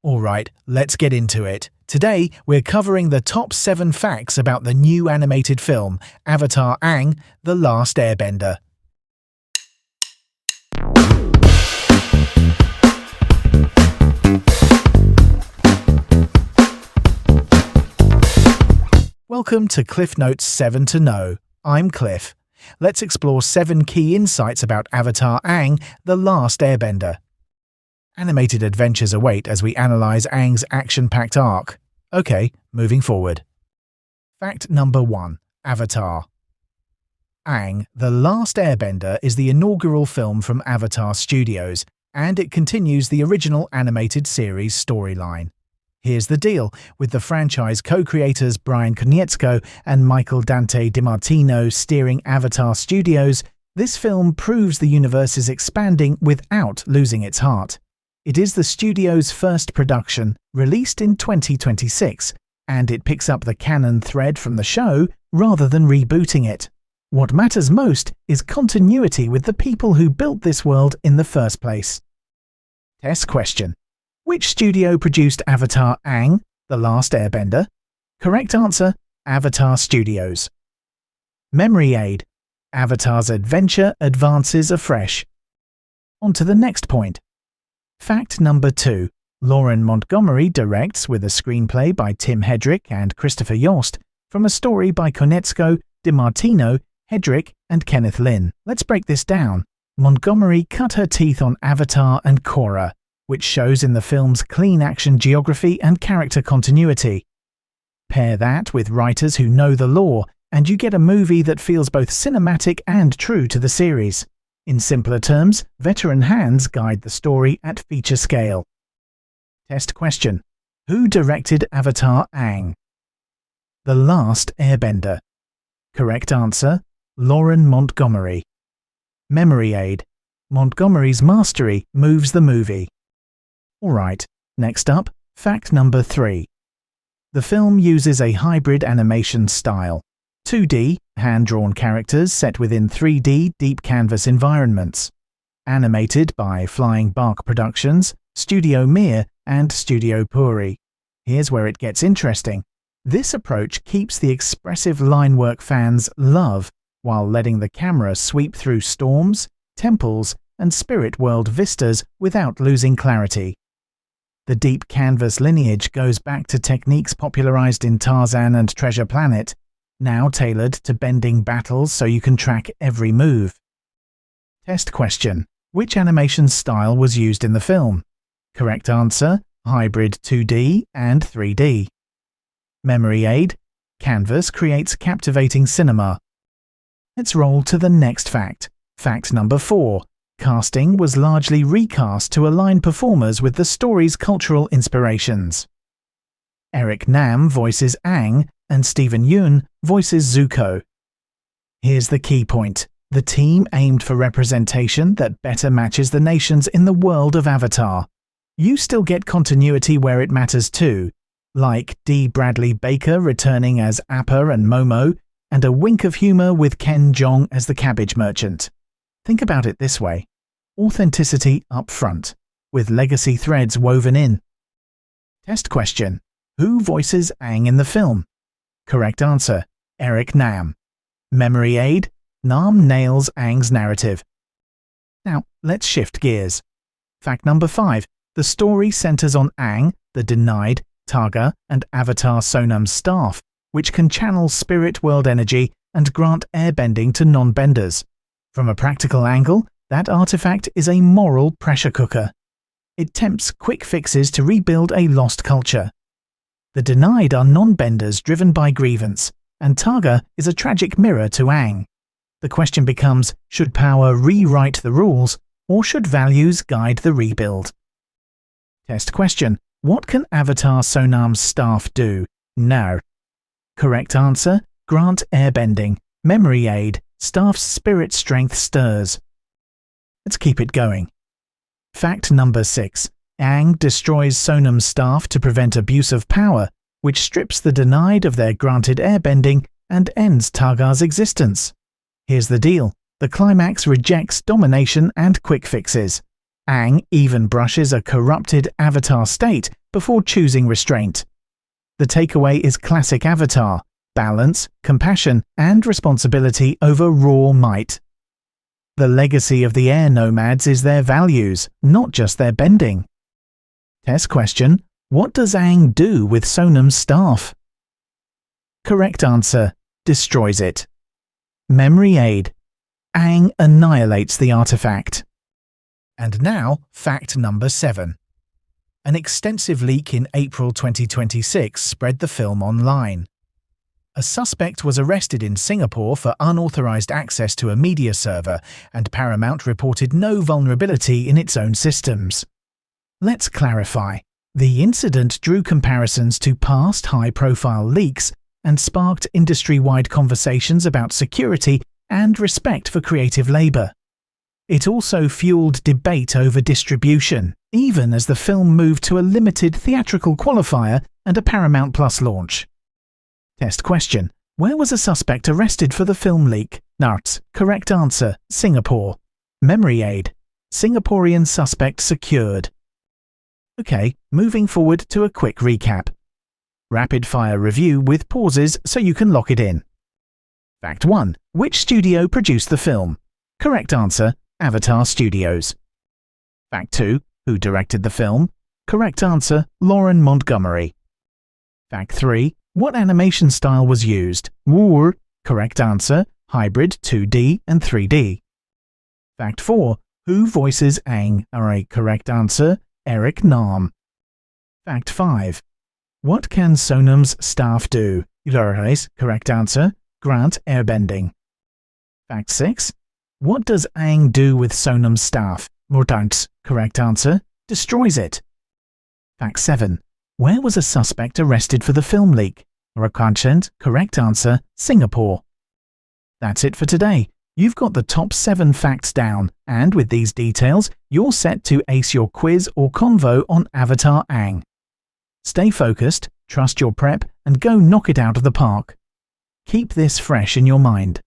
Alright, let's get into it. Today, we're covering the top 7 facts about the new animated film, Avatar Aang, The Last Airbender. Welcome to Cliff Notes 7 to Know. I'm Cliff. Let's explore 7 key insights about Avatar Aang, The Last Airbender. Animated adventures await as we analyse Aang's action-packed arc. Okay, moving forward. Fact number 1. Avatar. Aang, The Last Airbender is the inaugural film from Avatar Studios, and it continues the original animated series storyline. Here's the deal, with the franchise co-creators Brian Konietzko and Michael Dante DiMartino steering Avatar Studios, this film proves the universe is expanding without losing its heart. It is the studio's first production, released in 2026, and it picks up the canon thread from the show rather than rebooting it. What matters most is continuity with the people who built this world in the first place. Test question. Which studio produced Avatar Aang, The Last Airbender? Correct answer, Avatar Studios. Memory aid. Avatar's adventure advances afresh. On to the next point. Fact number 2. Lauren Montgomery directs with a screenplay by Tim Hedrick and Christopher Yost from a story by Konietzko, DiMartino, Hedrick and Kenneth Lin. Let's break this down. Montgomery cut her teeth on Avatar and Korra, which shows in the film's clean action geography and character continuity. Pair that with writers who know the lore, and you get a movie that feels both cinematic and true to the series. In simpler terms, veteran hands guide the story at feature scale. Test question. Who directed Avatar Aang? The Last Airbender. Correct answer, Lauren Montgomery. Memory aid. Montgomery's mastery moves the movie. Alright, next up, fact number 3. The film uses a hybrid animation style. 2D, hand-drawn characters set within 3D deep canvas environments. Animated by Flying Bark Productions, Studio Mir and Studio Puri. Here's where it gets interesting. This approach keeps the expressive linework fans love, while letting the camera sweep through storms, temples and spirit world vistas without losing clarity. The deep canvas lineage goes back to techniques popularized in Tarzan and Treasure Planet, now tailored to bending battles so you can track every move. Test question. Which animation style was used in the film? Correct answer, hybrid 2D and 3D. Memory aid. Canvas creates captivating cinema. Let's roll to the next fact. Fact number 4. Casting was largely recast to align performers with the story's cultural inspirations. Eric Nam voices Aang, and Steven Yeun voices Zuko. Here's the key point. The team aimed for representation that better matches the nations in the world of Avatar. You still get continuity where it matters too, like D. Bradley Baker returning as Appa and Momo, and a wink of humour with Ken Jeong as the cabbage merchant. Think about it this way. Authenticity up front, with legacy threads woven in. Test question. Who voices Aang in the film? Correct answer, Eric Nam. Memory aid. Nam nails Aang's narrative. Now, let's shift gears. Fact number 5. The story centers on Aang, the Denied, Targa, and Avatar Sonam's staff, which can channel spirit world energy and grant airbending to non-benders. From a practical angle, that artifact is a moral pressure cooker. It tempts quick fixes to rebuild a lost culture. The Denied are non-benders driven by grievance, and Targa is a tragic mirror to Aang. The question becomes, should power rewrite the rules, or should values guide the rebuild? Test question. What can Avatar Sonam's staff do now? Correct answer, grant airbending. Memory aid. Staff's spirit strength stirs. Let's keep it going. Fact number 6. Aang destroys Sonam's staff to prevent abuse of power, which strips the Denied of their granted airbending and ends Targar's existence. Here's the deal. The climax rejects domination and quick fixes. Aang even brushes a corrupted Avatar state before choosing restraint. The takeaway is classic Avatar: balance, compassion, and responsibility over raw might. The legacy of the air nomads is their values, not just their bending. Test question: what does Aang do with Sonam's staff? Correct answer: destroys it. Memory aid: Aang annihilates the artifact. And now, fact number 7. An extensive leak in April 2026 spread the film online. A suspect was arrested in Singapore for unauthorized access to a media server, and Paramount reported no vulnerability in its own systems. Let's clarify. The incident drew comparisons to past high-profile leaks and sparked industry-wide conversations about security and respect for creative labor. It also fueled debate over distribution, even as the film moved to a limited theatrical qualifier and a Paramount Plus launch. Test question: where was a suspect arrested for the film leak? Narts. Correct answer: Singapore. Memory aid: Singaporean suspect secured. Okay, moving forward to a quick recap. Rapid fire review with pauses so you can lock it in. Fact 1. Which studio produced the film? Correct answer: Avatar Studios. Fact 2. Who directed the film? Correct answer: Lauren Montgomery. Fact 3. What animation style was used? War. Correct answer: hybrid 2D and 3D. Fact 4. Who voices Aang? Correct answer: Eric Nam. Fact 5. What can Sonam's staff do? Correct answer: grant airbending. Fact 6. What does Aang do with Sonam's staff? Correct answer: destroys it. Fact 7. Where was a suspect arrested for the film leak? Correct answer: Singapore. That's it for today. You've got the top 7 facts down, and with these details, you're set to ace your quiz or convo on Avatar Aang. Stay focused, trust your prep, and go knock it out of the park. Keep this fresh in your mind.